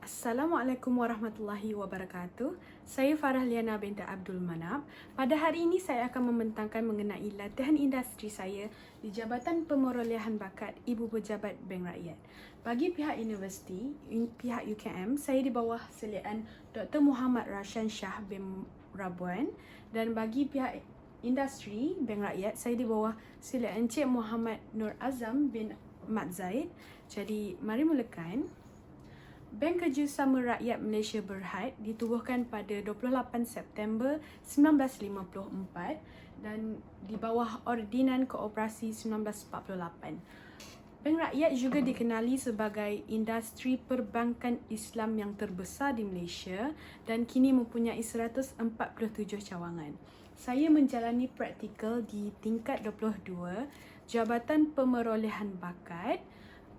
Assalamualaikum warahmatullahi wabarakatuh. Saya Farah Liana binti Abdul Manap. Pada hari ini saya akan membentangkan mengenai latihan industri saya di Jabatan Pemerolehan Bakat Ibu Pejabat Bank Rakyat. Bagi pihak universiti, pihak UKM, saya di bawah seliaan Dr. Muhammad Rashan Shah bin Rabuan, dan bagi pihak industri Bank Rakyat, saya di bawah seliaan Encik Muhammad Nur Azam bin Mat Zaid. Jadi, mari mulakan. Bank Kerjasama Rakyat Malaysia Berhad ditubuhkan pada 28 September 1954 dan di bawah Ordinan Koperasi 1948. Bank Rakyat juga dikenali sebagai industri perbankan Islam yang terbesar di Malaysia dan kini mempunyai 147 cawangan. Saya menjalani praktikal di tingkat 22 Jabatan Pemerolehan Bakat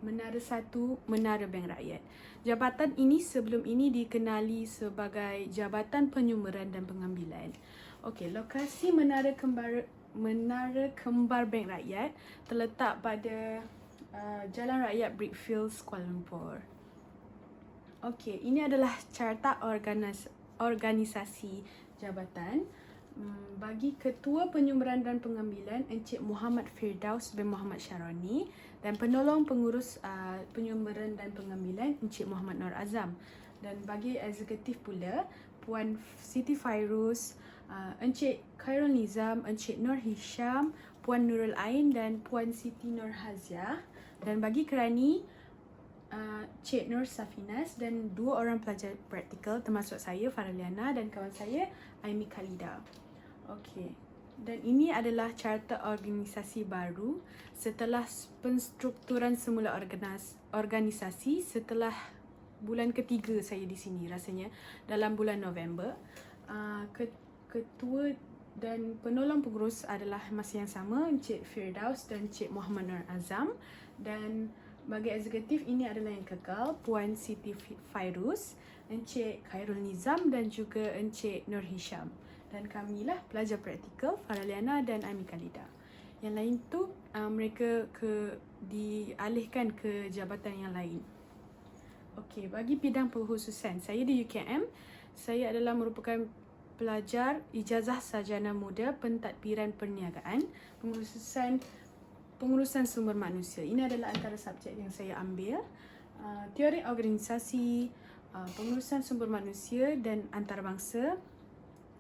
Menara 1, Menara Bank Rakyat. Jabatan ini sebelum ini dikenali sebagai Jabatan Penyumeran dan Pengambilan. Okey, lokasi Menara Kembar Bank Rakyat terletak pada Jalan Rakyat Brickfields, Kuala Lumpur. Okey, ini adalah carta organisasi jabatan. Bagi Ketua Penyumeran dan Pengambilan Encik Muhammad Firdaus bin Muhammad Syaroni dan Penolong Pengurus Penyumeran dan Pengambilan Encik Muhammad Nur Azam, dan bagi eksekutif pula Puan Siti Fairuz, Encik Khairul Nizam, Encik Nur Hisham, Puan Nurul Ain dan Puan Siti Nur Haziah, dan bagi kerani Cik Nur Safinas dan 2 orang pelajar praktikal termasuk saya Farah Liana dan kawan saya Aimi Khalida. Okey. Dan ini adalah carta organisasi baru setelah penstrukturan semula organisasi setelah bulan ketiga saya di sini rasanya dalam bulan November. Ketua dan penolong pengurus adalah masih yang sama, Encik Firdaus dan Encik Muhammad Nur Azam, dan bagi eksekutif ini adalah yang kekal, Puan Siti Fairuz, Encik Khairul Nizam dan juga Encik Nur Hisham. Dan kamilah pelajar praktikal Farah Liana dan Aimi Khalida. Yang lain tu mereka dialihkan ke jabatan yang lain. Okey, bagi bidang pengkhususan, saya di UKM, saya adalah merupakan pelajar ijazah sarjana muda pentadbiran perniagaan, pengurusan sumber manusia. Ini adalah antara subjek yang saya ambil. Teori organisasi, pengurusan sumber manusia dan antarabangsa,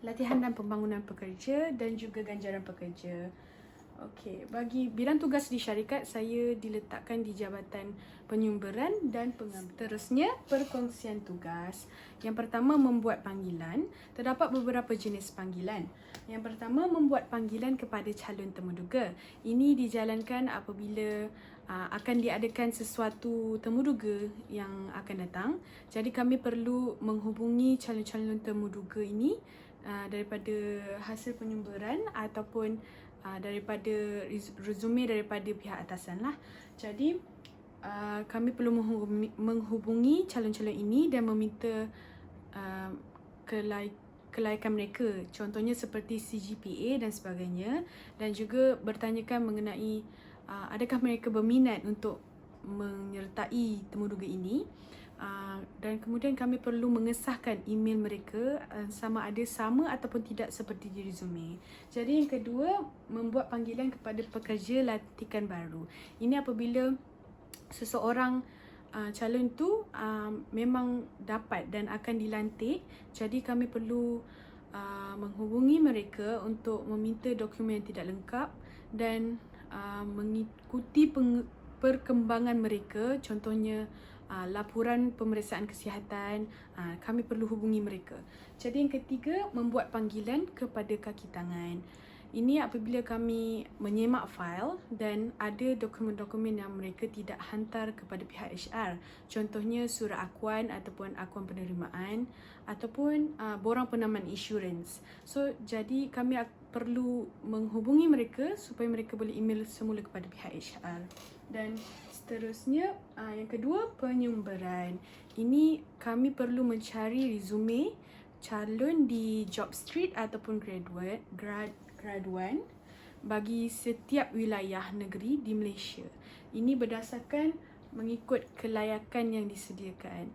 latihan dan pembangunan pekerja dan juga ganjaran pekerja. Okey, bagi bidang tugas di syarikat, saya diletakkan di Jabatan Penyumeran dan Pengambilan. Terusnya, perkongsian tugas. Yang pertama, membuat panggilan. Terdapat beberapa jenis panggilan. Yang pertama, membuat panggilan kepada calon temuduga. Ini dijalankan apabila akan diadakan sesuatu temuduga yang akan datang. Jadi kami perlu menghubungi calon-calon temuduga ini daripada hasil penyumberan ataupun daripada resume daripada pihak atasan lah. Jadi kami perlu menghubungi calon-calon ini dan meminta kelayakan mereka, contohnya seperti CGPA dan sebagainya, dan juga bertanyakan mengenai adakah mereka berminat untuk menyertai temuduga ini. Dan kemudian kami perlu mengesahkan email mereka sama ada sama ataupun tidak seperti di resume. Jadi yang kedua, membuat panggilan kepada pekerja lantikan baru. Ini apabila seseorang calon tu memang dapat dan akan dilantik, jadi kami perlu menghubungi mereka untuk meminta dokumen yang tidak lengkap dan mengikuti perkembangan mereka, contohnya laporan pemeriksaan kesihatan, kami perlu hubungi mereka. Jadi yang ketiga, membuat panggilan kepada kaki tangan. Ini apabila kami menyemak fail dan ada dokumen-dokumen yang mereka tidak hantar kepada pihak HR. Contohnya surat akuan ataupun akuan penerimaan ataupun borang penamaan insurans. So, jadi kami perlu menghubungi mereka supaya mereka boleh email semula kepada pihak HR. Dan seterusnya, yang kedua, penyumberan. Ini kami perlu mencari resume calon di Job Street ataupun graduan bagi setiap wilayah negeri di Malaysia. Ini berdasarkan mengikut kelayakan yang disediakan.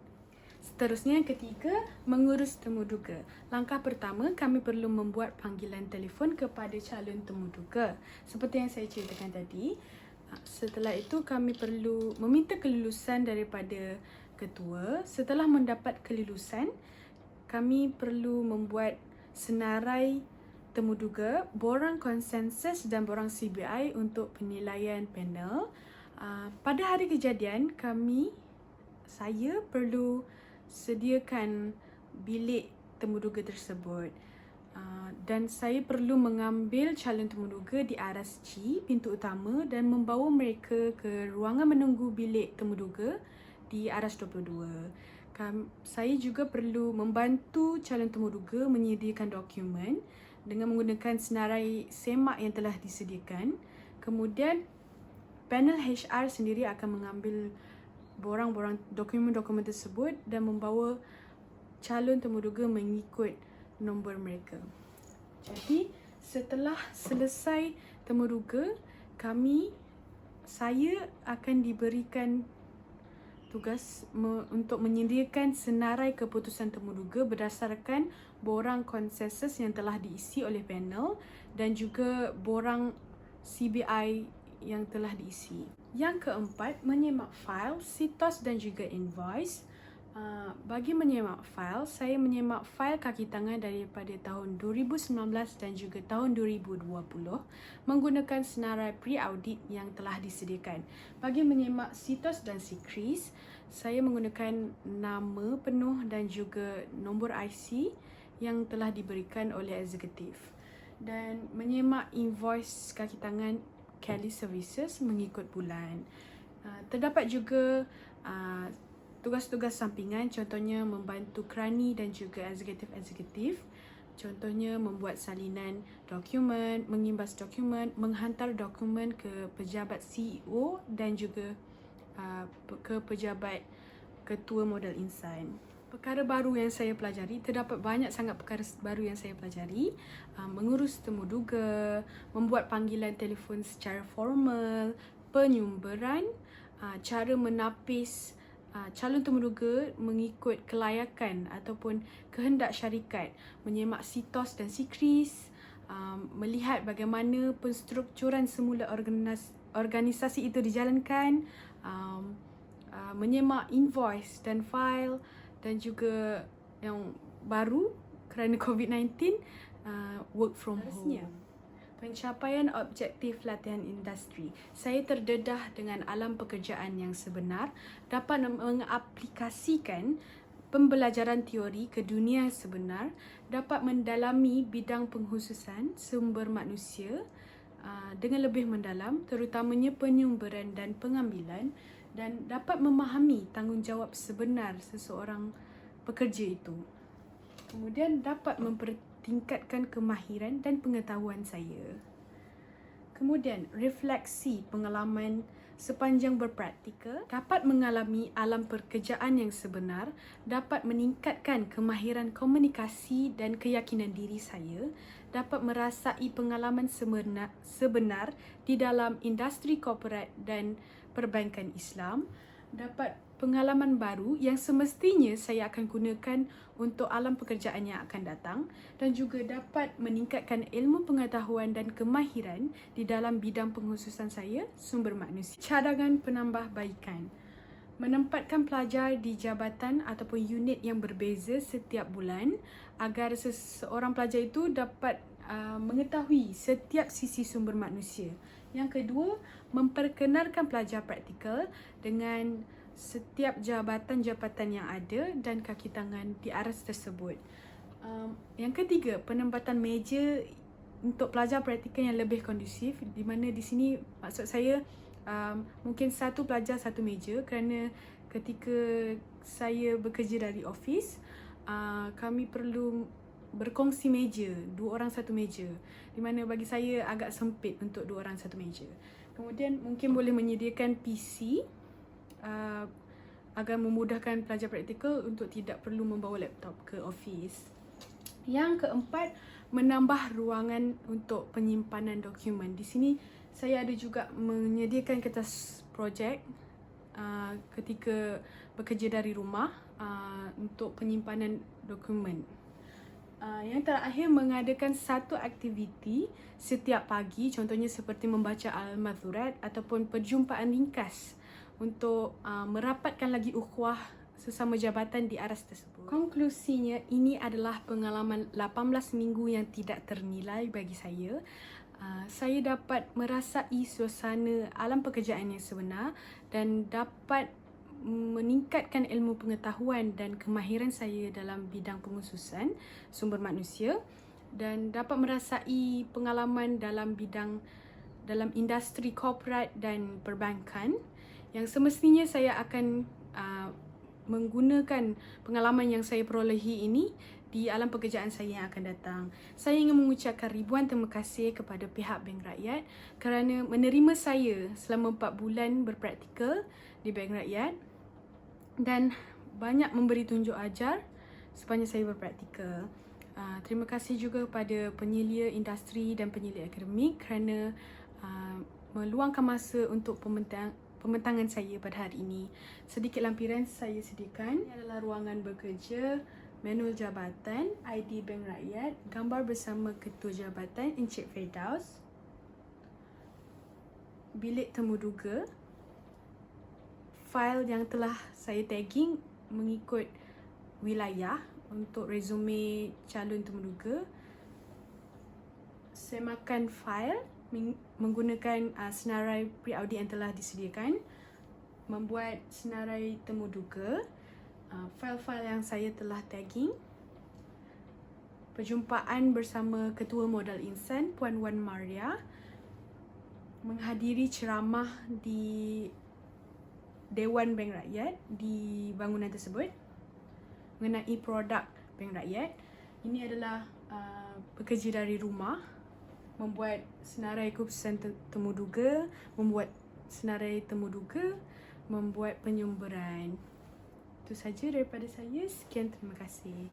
Seterusnya, yang ketiga, mengurus temuduga. Langkah pertama, kami perlu membuat panggilan telefon kepada calon temuduga. Seperti yang saya ceritakan tadi, setelah itu kami perlu meminta kelulusan daripada ketua. Setelah mendapat kelulusan, kami perlu membuat senarai temuduga, borang konsensus dan borang CBI untuk penilaian panel. Pada hari kejadian, saya perlu sediakan bilik temuduga tersebut. Dan saya perlu mengambil calon temuduga di aras C, pintu utama, dan membawa mereka ke ruangan menunggu bilik temuduga di aras 22. Saya juga perlu membantu calon temuduga menyediakan dokumen dengan menggunakan senarai semak yang telah disediakan. Kemudian panel HR sendiri akan mengambil borang-borang dokumen-dokumen tersebut dan membawa calon temuduga mengikut nombor mereka. Jadi, setelah selesai temuduga, saya akan diberikan tugas untuk menyediakan senarai keputusan temuduga berdasarkan borang konsensus yang telah diisi oleh panel dan juga borang CBI yang telah diisi. Yang keempat, menyemak fail, sitos dan juga invoice. Bagi menyemak fail, saya menyemak fail kaki tangan daripada tahun 2019 dan juga tahun 2020 menggunakan senarai pre-audit yang telah disediakan. Bagi menyemak sitos dan secrets, saya menggunakan nama penuh dan juga nombor IC yang telah diberikan oleh eksekutif. Dan menyemak invoice kaki tangan Kelly Services mengikut bulan. Terdapat juga tugas-tugas sampingan, contohnya membantu kerani dan juga eksekutif-eksekutif. Contohnya membuat salinan dokumen, mengimbas dokumen, menghantar dokumen ke pejabat CEO dan juga ke pejabat ketua modal insan. Perkara baru yang saya pelajari, terdapat banyak sangat perkara baru yang saya pelajari. Mengurus temuduga, membuat panggilan telefon secara formal, penyumberan, cara menapis calon temuduga mengikut kelayakan ataupun kehendak syarikat, menyemak sitos dan secrets, melihat bagaimana penstrukturan semula organisasi itu dijalankan, menyemak invoice dan file, dan juga yang baru kerana COVID-19, work from home. Pencapaian objektif latihan industri. Saya terdedah dengan alam pekerjaan yang sebenar, dapat mengaplikasikan pembelajaran teori ke dunia yang sebenar, dapat mendalami bidang pengkhususan sumber manusia dengan lebih mendalam, terutamanya penyumberan dan pengambilan, dan dapat memahami tanggungjawab sebenar seseorang pekerja itu. Kemudian dapat mempertingkatkan kemahiran dan pengetahuan saya. Kemudian refleksi pengalaman sepanjang berpraktikal, dapat mengalami alam pekerjaan yang sebenar, dapat meningkatkan kemahiran komunikasi dan keyakinan diri saya, dapat merasai pengalaman sebenar di dalam industri korporat dan perbankan Islam, dapat pengalaman baru yang semestinya saya akan gunakan untuk alam pekerjaan yang akan datang, dan juga dapat meningkatkan ilmu pengetahuan dan kemahiran di dalam bidang pengkhususan saya, sumber manusia. Cadangan penambahbaikan. Menempatkan pelajar di jabatan ataupun unit yang berbeza setiap bulan agar seseorang pelajar itu dapat mengetahui setiap sisi sumber manusia. Yang kedua, memperkenalkan pelajar praktikal dengan setiap jabatan-jabatan yang ada dan kaki tangan di aras tersebut. Yang ketiga, penempatan meja untuk pelajar praktikal yang lebih kondusif, di mana di sini maksud saya mungkin satu pelajar satu meja, kerana ketika saya bekerja dari office, kami perlu berkongsi meja, 2 orang satu meja, di mana bagi saya agak sempit untuk 2 orang satu meja. Kemudian mungkin boleh menyediakan PC agar memudahkan pelajar praktikal untuk tidak perlu membawa laptop ke office. Yang keempat, menambah ruangan untuk penyimpanan dokumen. Di sini saya ada juga menyediakan kertas projek ketika bekerja dari rumah, untuk penyimpanan dokumen. Yang terakhir, mengadakan satu aktiviti setiap pagi, contohnya seperti membaca al-mathurat ataupun perjumpaan ringkas untuk merapatkan lagi ukhuwah sesama jabatan di aras tersebut. Konklusinya, ini adalah pengalaman 18 minggu yang tidak ternilai bagi saya. Saya dapat merasai suasana alam pekerjaan yang sebenar dan dapat meningkatkan ilmu pengetahuan dan kemahiran saya dalam bidang pengususan sumber manusia dan dapat merasai pengalaman dalam industri korporat dan perbankan yang semestinya saya akan menggunakan pengalaman yang saya perolehi ini di alam pekerjaan saya yang akan datang. Saya ingin mengucapkan ribuan terima kasih kepada pihak Bank Rakyat kerana menerima saya selama 4 bulan berpraktikal di Bank Rakyat dan banyak memberi tunjuk ajar sepanjang saya berpraktikal. Terima kasih juga kepada penyelia industri dan penyelia akademik kerana meluangkan masa untuk pembentangan saya pada hari ini. Sedikit lampiran saya sediakan. Ini adalah ruangan bekerja, manual jabatan, ID Bank Rakyat, gambar bersama Ketua Jabatan Encik Firdaus, bilik temuduga, fail yang telah saya tagging mengikut wilayah untuk resume calon temuduga, semakan fail menggunakan senarai pre-audit yang telah disediakan, membuat senarai temuduga, fail-fail yang saya telah tagging, perjumpaan bersama Ketua Modal Insan Puan Wan Maria, menghadiri ceramah di Dewan Bank Rakyat di bangunan tersebut mengenai produk Bank Rakyat. Ini adalah bekerja dari rumah, membuat senarai keputusan temuduga, membuat senarai temuduga, membuat penyumberan. Itu saja daripada saya. Sekian, terima kasih.